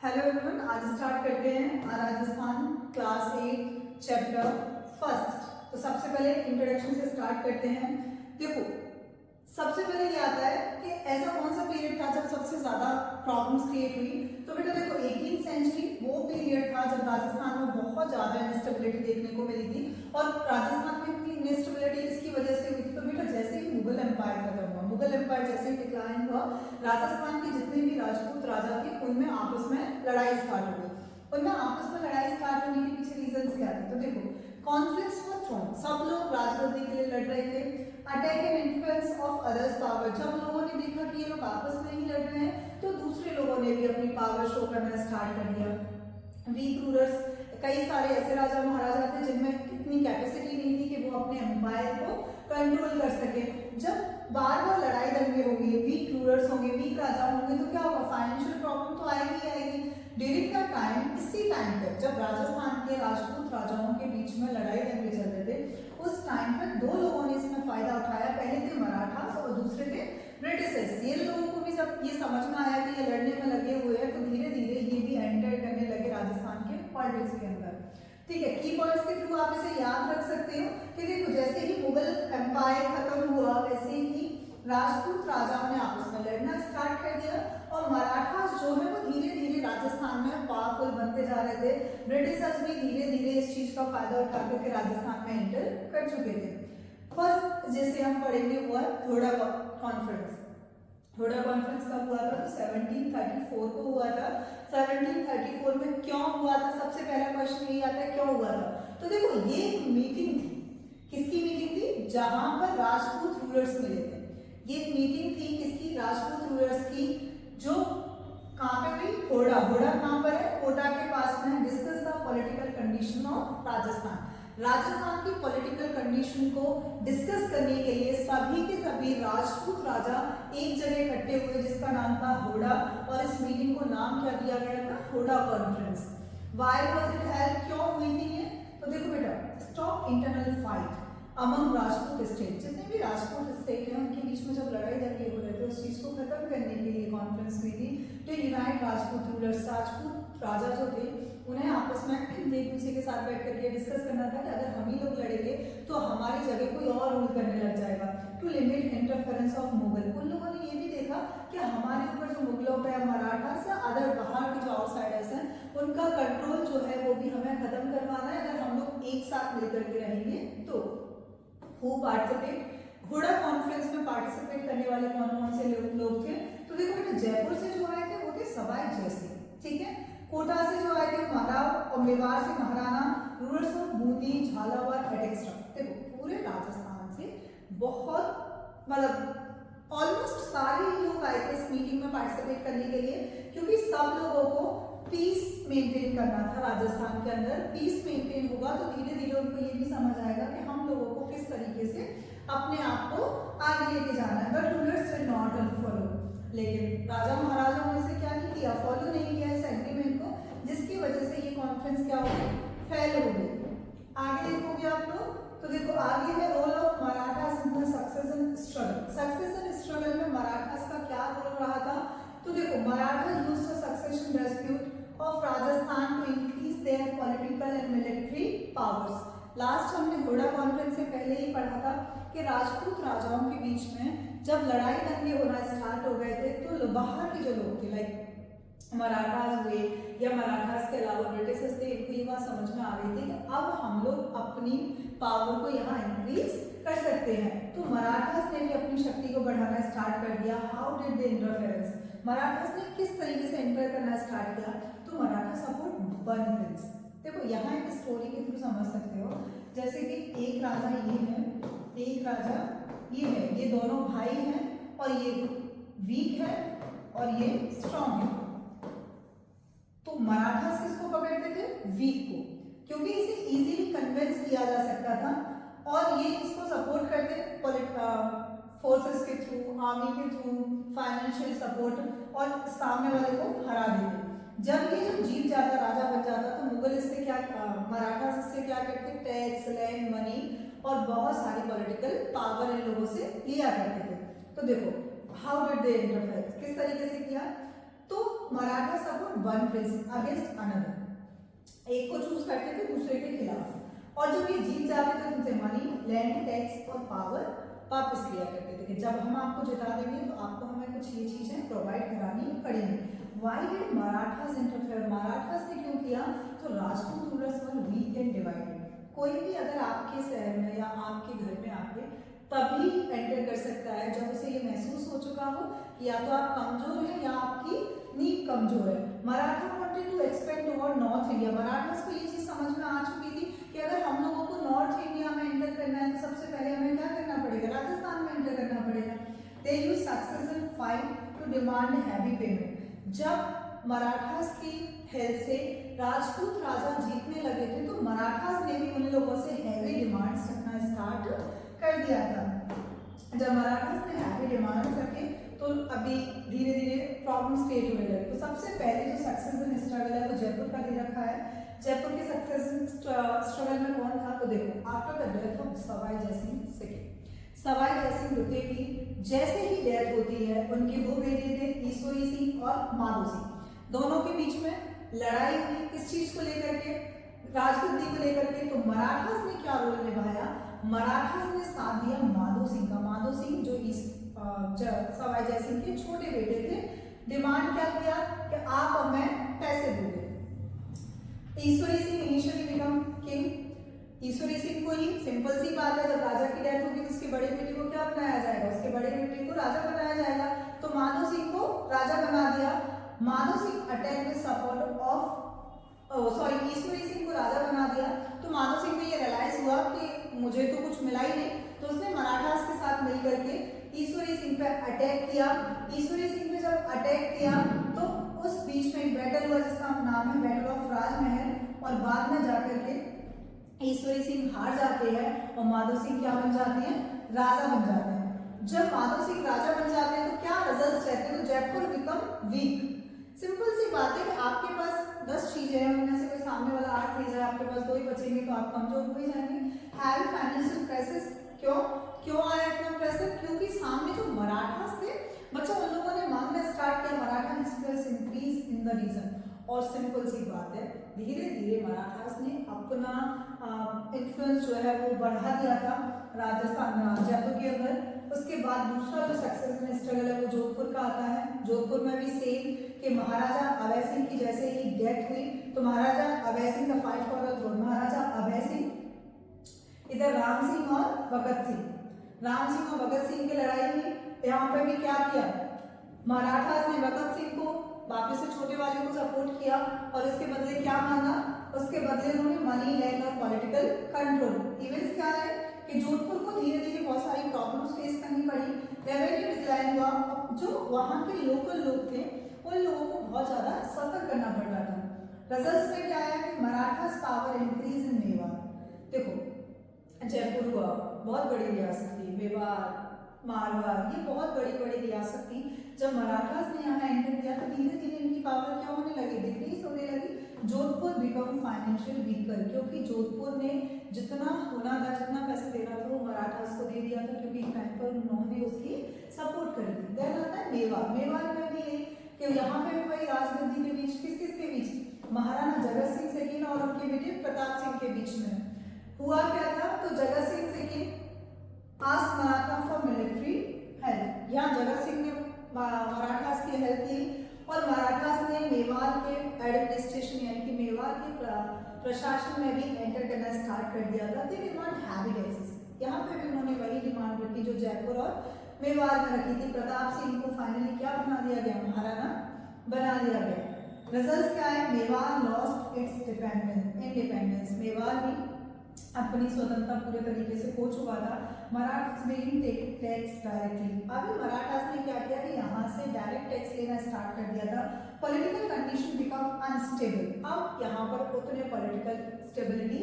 Hello everyone, आज start करते हैं राजस्थान क्लास 8 चैप्टर फर्स्ट। तो सबसे पहले इंट्रोडक्शन से स्टार्ट करते हैं। देखो, सबसे पहले ये आता है कि ऐसा कौन सा पीरियड था जब सबसे ज्यादा प्रॉब्लम्स क्रिएट हुई। तो बेटा देखो, 18वीं सेंचुरी वो पीरियड था जब राजस्थान में बहुत ज्यादा इनस्टेबिलिटी देखने को मिली थी। और राजस्थान में इतनी इनस्टेबिलिटी इसकी वजह से हुई थी। तो बेटा जैसे ही मुगल एम्पायर खत्म हुआ, मुगल एम्पायर जैसे ही डिक्लाइन हुआ, राजस्थान के जितने भी राजपूत राजा थे उनमें आपस में लड़ाई स्टार्ट हो गई। उनमें आपस में लड़ाई स्टार्ट होने के पीछे रीजंस क्या थे? तो देखो, कॉन्फ्लिक्ट्स फॉर थ्रोन, सब लोग राजगद्दी के लिए लड़ रहे थे। Attack and influence of others power, जब लोगों ने देखा कि ये लोग आपस में ही लड़ रहे हैं तो दूसरे लोगों ने भी अपनी पावर शो करना स्टार्ट कर दिया। वीक रूलर्स, कई सारे ऐसे राजा महाराजा थे जिनमें इतनी कैपेसिटी नहीं थी कि वो अपने एम्पायर को कंट्रोल कर सके। जब बार बार लड़ाई दंगे होंगे, वीक रूलर्स होंगे, वीक राजा होंगे, तो क्या होगा? फाइनेंशियल प्रॉब्लम तो आएगी ही आएगी। ड्यूरिंग द टाइम, इसी टाइम पर जब राजस्थान के राजपूत राजाओं के बीच में लड़ाई दंगे चल रहे थे, उस टाइम पर दो लोगों ने इसमें फायदा उठाया। पहले थे मराठास और दूसरे थे ब्रिटिशर्स। ये लोगों को भी जब ये समझ में आया कि ये लड़ने में लगे हुए हैं, तो धीरे धीरे ये भी एंटर करने लगे राजस्थान के पॉलिटिक्स के अंदर। ठीक है, की पॉइंट्स के थ्रू आप इसे याद रख सकते हो कि देखो, जैसे ही मुगल एम्पायर खत्म हुआ वैसे ही राजपूत राजाओं ने आपस में लड़ना स्टार्ट कर दिया और मराठास जो है वो धीरे धीरे राजस्थान में पावरफुल बनते जा रहे थे। ब्रिटिशर्स भी धीरे धीरे इस चीज का फायदा उठा करके राजस्थान में एंटर कर चुके थे। फर्स्ट जैसे हम पढ़ेंगे वो है घोड़ा कॉन्फ्रेंस। घोड़ा कॉन्फ्रेंस कब हुआ था? तो 1734 को हुआ था। 1734 में क्यों हुआ था? सबसे पहला क्वेश्चन यही आता है, क्यों हुआ था? तो देखो, ये एक मीटिंग थी। किसकी मीटिंग थी? जहां पर राजपूत रूलर्स मिले थे। ये मीटिंग थी किसकी? राजपूत रूलर्स की। जो कहां पे हुई? घोड़ा। घोड़ा कहां पर है? कोटा के पास में। Discuss the political condition of Rajasthan. Rajasthan की पॉलिटिकल कंडीशन को डिस्कस करने के लिए सभी के सभी राजपूत राजा एक जगह इकट्ठे हुए, जिसका नाम था घोड़ा। और इस मीटिंग को नाम क्या दिया गया था? घोड़ा conference. Why was it held? क्यों हुई थी ये? तो देखो बेटा, stop internal fight among Rajput state. जितने भी राजपूत स्टेट हैं उनके बीच में जब लड़ाई दंगे हो रहे थे, उस चीज को खत्म करने के लिए कॉन्फ्रेंस हुई थी to unite Rajput rulers. Rajput राजा जो थे उन्हें आपस में एक दूसरे के साथ बैठ करके डिस्कस करना था कि अगर हम ही लोग लड़ेंगे तो हमारी जगह कोई और रूल करने लग जाएगा। To limit interference of Mughal. उन लोगों ने ये भी देखा कि हमारे ऊपर जो मुगलों का मराठास या अदर बाहर के जो आउटसाइडर्स हैं उनका कंट्रोल जो है वो भी हमें खत्म करवाना है अगर हम लोग एक साथ मिलकर के रहेंगे तो। Who participate? घोड़ा कॉन्फ्रेंस में पार्टिसिपेट करने वाले कौन कौन से लोग थे? तो देखो बेटा, जयपुर से जो आए थे वो थे सवाई जयसिंह। ठीक है, कोटा से जो आए थे महाराव, और मेवाड़ से महाराणा, रूलर्स ऑफ बूंदी, झालावाड़, एटेक्स्ट्रा। देखो, पूरे राजस्थान से बहुत मतलब ऑलमोस्ट सारे ही लोग आए थे इस मीटिंग में पार्टिसिपेट करने के लिए, क्योंकि सब लोगों को पीस मेंटेन करना था। राजस्थान के अंदर पीस मेंटेन होगा तो धीरे धीरे उनको ये भी समझ आएगा कि हम लोगों को किस तरीके से अपने आप को आगे लेके जाना है। But rulers will not follow. लेकिन राजा महाराजाओं ने से क्या नहीं किया? फॉलो नहीं किया इस एग्रीमेंट को, जिसकी वजह से ये कॉन्फ्रेंस क्या हो गई? फेल हो गई। आगे देखोगे आप लोग, तो देखो आगे है role of Marathas in the succession struggle. Succession struggle में मराठास का क्या रोल रहा था? तो देखो, Maratha used the succession dispute of Rajasthan to increase their political and military powers. Last हमने घोड़ा कॉन्फ्रेंस से पहले ही पढ़ा था कि राजपूत राजाओं के बीच में जब लड़ाई दंगे होना स्टार्ट हो गए थे तो बाहर के जो लोग थे, लाइक मराठास हुए या मराठास के अलावा ब्रिटिशर्स थे, इनको ये बात समझ में आ गई थी कि अब हम लोग अपनी पावर को यहाँ इंक्रीज कर सकते हैं। तो मराठास ने भी अपनी शक्ति को बढ़ाना स्टार्ट कर दिया। How did they interference? Marathas ने किस तरीके से एंटर करना स्टार्ट किया? तो मराठा सपोर्ट वन थिंग्स। देखो, यहाँ एक स्टोरी के थ्रू समझ सकते हो। जैसे कि एक राजा ये है, एक राजा ये है, ये दोनों भाई हैं और ये वीक है और ये स्ट्रॉन्ग है। तो मराठास किसको पकड़ते थे? वीक को, क्योंकि इसे इजीली कन्विंस किया जा सकता था और ये इसको सपोर्ट करते फोर्सेस के थ्रू, आर्मी के थ्रू, फाइनेंशियल सपोर्ट, और सामने वाले को हरा देते। जब ये जीत जाता, राजा बन जाता, तो मुगल इससे क्या, मराठा इससे क्या करते? टैक्स, लैंड, मनी और बहुत सारी पॉलिटिकल पावर इन लोगों से लिया करते थे। तो देखो, हाउ डिड दे इंटरफेयर? किस तरीके से किया? तो Maratha support one Prince against another, एक को चूज करते थे दूसरे के खिलाफ, और जब ये जीत जाते थे तो उनसे मनी, लैंड, टैक्स और पावर वापस लिया करते थे कि जब हम आपको जिता देंगे तो आपको हमें कुछ ये चीजें प्रोवाइड करानी पड़ेंगी। Why did Marathas interfere, Marathas ने क्यों किया? तो Rajput rulers were weak and divided, कोई भी अगर आपके शहर में या आपके घर में आके तभी एंटर कर सकता है जब उसे ये महसूस हो चुका हो कि या तो आप कमजोर हैं या आपकी नींव कमजोर है। Maratha wanted to expand toward north India, Marathas को ये चीज समझ में आ चुकी थी कि अगर हम लोगों को नॉर्थ इंडिया में एंटर करना है तो सबसे पहले हमें क्या करना पड़ेगा? राजस्थान में एंटर करना पड़ेगा। They use successive fight to demand heavy payment, जब मराठास की हेल्प से राजपूत राजा जीतने लगे थे तो मराठास ने भी उन लोगों से हैवी डिमांड्स रखना स्टार्ट कर दिया था। जब मराठास ने हैवी डिमांड्स रखे तो अभी धीरे धीरे प्रॉब्लम्स क्रिएट होने लगे। तो सबसे पहले जो सक्सेशन स्ट्रगल है वो जयपुर का दे रखा है। जयपुर के सक्सेशन स्ट्रगल में कौन था? तो देखो, after the death of Sawai Jaisingh second, Sawai Jaisingh द्वितीय की जैसे ही डेथ होती है उनके दो बेटे थे, ईश्वरी सिंह और माधो सिंह, दोनों के बीच में लड़ाई हुई। किस चीज को लेकर के? राजगद्दी को लेकर के। तो मराठास ने क्या रोल निभाया? मराठास ने साथ दिया माधो सिंह का। माधो सिंह जो सवाई जयसिंह के छोटे बेटे थे, डिमांड क्या किया कि आप हमें पैसे दोगे। ईश्वरी सिंह इनिशियली बिकम किंग। ईश्वरी सिंह को ही सिंपल सी बात है, जब राजा की डेथ होगी तो उसके बड़े बेटे को क्या बनाया जाएगा? उसके बड़े बेटे को राजा बनाया जाएगा। तो माधो सिंह को राजा बना दिया। Madho Singh attack with support of Ishwari Singh को राजा बना दिया। तो माधो सिंह को ये रियलाइज हुआ कि मुझे तो कुछ मिला ही नहीं, तो उसने मराठास के साथ मिलकर के ईश्वरी सिंह पे अटैक किया। ईश्वरी सिंह पे जब अटैक किया तो उस बीच में एक बैटल हुआ जिसका नाम है बैटल ऑफ राजमहल, और बाद में जाकर के ईश्वरी सिंह हार जाते हैं और माधो सिंह क्या बन जाते हैं? राजा बन जाते हैं। जब माधो सिंह राजा बन जाते हैं तो क्या रिजल्ट रहते हैं? तो जयपुर बिकम वीक। सिंपल सी बात है कि आपके पास 10 चीजें हैं, उनमें से कोई सामने वाला 8 ले जाए, आपके पास 2 ही बचेंगे तो आप कमजोर हो ही जाएंगे। हैवी फाइनेंशियल क्राइसिस, क्यों आया इतना प्रेशर? क्योंकि सामने जो मराठास थे, बच्चों उन लोगों ने मांगना स्टार्ट किया Maratha increase in the region, और सिंपल सी बात है धीरे धीरे मराठास ने अपना इन्फ्लुएंस जो है वो बढ़ा दिया था राजस्थान जयपुर के अंदर। उसके बाद दूसरा जो सक्सेसफुल स्ट्रगल है वो जोधपुर का आता है। जोधपुर में भी सेम कि महाराजा अभय सिंह की जैसे ही डेथ हुई तो महाराजा अभय सिंह का फाइट फॉर द थ्रोन, महाराजा अभय सिंह इधर राम सिंह और भगत सिंह, राम सिंह और भगत सिंह की लड़ाई हुई। यहाँ पे भी क्या किया? मराठास ने भगत सिंह को वापस से छोटे वाले को सपोर्ट किया और इसके बदले क्या मांगा? उसके बदले उन्होंने मनी, लैंड और पॉलिटिकल कंट्रोल। इवेंट्स क्या है कि जोधपुर को धीरे धीरे बहुत सारी प्रॉब्लम्स फेस करनी पड़ी, रेवेन्यू डिक्लाइन हुआ, जो वहाँ के लोकल लोग थे उन लोगों को बहुत ज्यादा सफर करना पड़ रहा था। रिजल्ट्स में क्या आया कि Marathas power increase in Mewar. देखो, जयपुर हुआ बहुत बड़ी रियासत थी, मेवाड़, मारवाड़, ये बहुत बड़ी बड़ी रियासत थी। जब मराठास ने यहाँ एंटर किया तो धीरे धीरे इनकी पावर क्या होने लगी? डिक्रीज होने लगी। जोधपुर बिकम फाइनेंशियल वीकर, क्योंकि जोधपुर ने जितना होना था, जितना पैसे देना था वो मराठास को दे दिया था, क्योंकि टाइम पर उन्होंने भी उसकी सपोर्ट करी थी। देन आता है मेवाड़। मेवाड़ में भी ये कि यहाँ पे भी वही राजगद्दी के बीच किस के बीच? महाराणा जगत सिंह सेकंड और उनके बेटे प्रताप सिंह के बीच में हुआ क्या था? तो Jagat Singh second asked Maratha for military help. यहाँ जगत सिंह ने मराठास की हेल्प की और मराठास ने मेवाड़ के एडमिनिस्ट्रेशन यानी कि मेवाड़ के प्रशासन में भी एंटर करना स्टार्ट कर दिया था। They demand heavy taxes. यहाँ पे भी उन्होंने वही डिमांड रखी जो जयपुर और मेवाड़ में रखी थी। प्रताप सिंह को फाइनली क्या बना दिया गया? महाराणा बना दिया गया। रिजल्ट क्या है? Mewar lost its independence. Mewar भी अपनी स्वतंत्रता पूरे तरीके से खो चुका था। Marathas begin taking tax directly. अभी मराठास ने क्या किया कि यहाँ से डायरेक्ट टैक्स लेना स्टार्ट कर दिया था। Political condition become unstable. अब यहाँ पर उतने पॉलिटिकल स्टेबिलिटी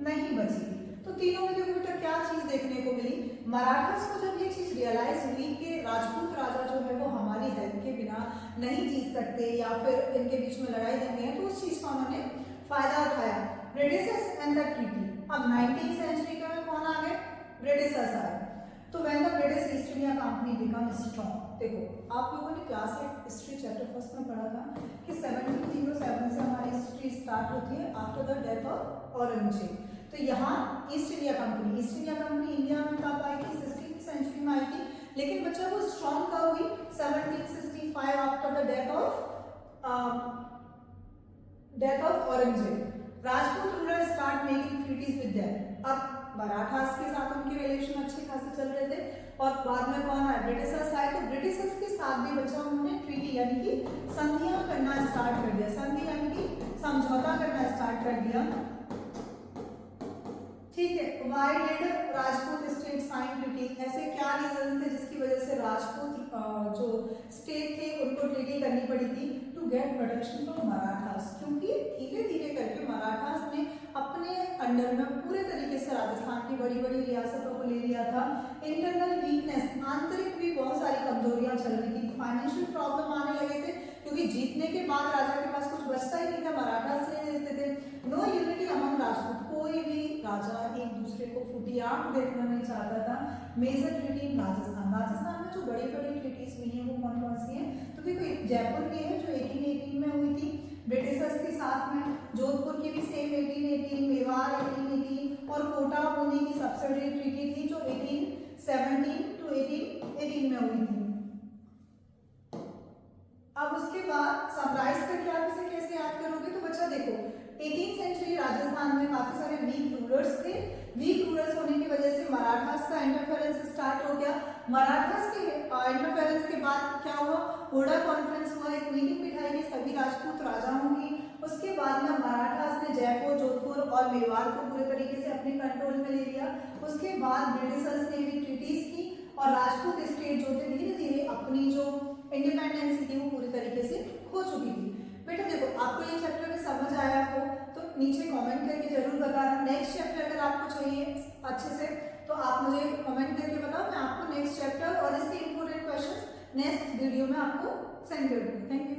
नहीं बची। तो तीनों में देखो बेटा क्या चीज देखने को मिली? मराठास को जब ये चीज रियलाइज हुई कि राजपूत राजा जो है वो हमारी हेल्प के बिना नहीं जीत सकते या फिर इनके बीच में लड़ाई करनी है, तो उस चीज का उन्होंने फायदा उठाया। Britishers and the treaty. अब 19वीं सेंचुरी का कौन आ गए? ब्रिटिशर्स आए। तो when the British east India company become strong, देखो आप लोगों ने क्लास 8 हिस्ट्री चैप्टर फर्स्ट में पढ़ा था कि 1707 से हमारी हिस्ट्री स्टार्ट होती है after the death of Aurangzeb. तो यहाँ ईस्ट इंडिया कंपनी इंडिया में कब आई थी? 16वीं सेंचुरी में आई थी। लेकिन बच्चा वो स्ट्रॉन्ग कब हुई? 1765 after the death of Aurangzeb. Rajput ruler start making treaties with them. अब मराठास के साथ उनके रिलेशन अच्छे खासे चल रहे थे और बाद में कौन आए? ब्रिटिशर्स आए। तो ब्रिटिशर्स के साथ भी बच्चा उन्होंने ट्रीटी यानी कि संधियां करना स्टार्ट कर दिया। संधि यानी कि समझौता करना स्टार्ट कर दिया, ठीक है। Why did Rajput state sign treaty? ऐसे क्या रीजन थे जिसकी वजह से राजपूत जो स्टेट थे उनको ट्रीटी करनी पड़ी थी? To get protection from Marathas, क्योंकि धीरे धीरे करके मराठास ने अपने अंडर में पूरे तरीके से राजस्थान की बड़ी बड़ी रियासतों को ले लिया था। इंटरनल वीकनेस, आंतरिक भी बहुत सारी कमजोरियां चल रही थी। फाइनेंशियल प्रॉब्लम आने लगे थे क्योंकि जीतने के बाद राजा के पास कुछ बचता ही नहीं था, मराठास ले लेते थे। नो यूनिटी अमंग राजपूत, कोई भी राजा एक दूसरे को फूटी आंख देखना नहीं चाहता था। मेजर ट्रीटी इन राजस्थान में जो बड़ी बड़ी ट्रीटीज हुई हैं वो कौन कौन सी हैं? तो देखो जयपुर की है जो 1818 में हुई थी ब्रिटिशर्स के साथ में, जोधपुर की भी सेम 1818, मेवाड़ 1818 और कोटा बूंदी की सबसे बड़ी ट्रीटी थी जो 1817 टू 1818 में हुई थी। अब उसके बाद समराइज करके आप इसे कैसे याद करोगे? तो बच्चा देखो 18th सेंचुरी राजस्थान में काफी सारे वीक रूलर्स थे। वीक रूलर्स होने की वजह से मराठास का इंटरफेरेंस स्टार्ट हो गया। मराठास के इंटरफेरेंस के बाद क्या हुआ? हुडा कॉन्फ्रेंस हुआ, एक मीटिंग बिठाई गई सभी राजपूत राजाओं की। उसके बाद में मराठास ने जयपुर, जोधपुर और मेवाड़ को पूरे तरीके से अपने कंट्रोल में ले लिया। उसके बाद ब्रिटिशर्स ने भी ट्रीटीज की और राजपूत स्टेट जो थे धीरे धीरे अपनी जो इंडिपेंडेंस थी वो पूरी तरीके से खो चुकी थी। बेटा देखो आपको ये चैप्टर में समझ आया हो तो नीचे कमेंट करके जरूर बताना। नेक्स्ट चैप्टर अगर आपको चाहिए अच्छे से तो आप मुझे कमेंट करके बताओ, मैं आपको नेक्स्ट चैप्टर और इसके इंपॉर्टेंट क्वेश्चंस नेक्स्ट वीडियो में आपको सेंड कर दूंगी। Thank you.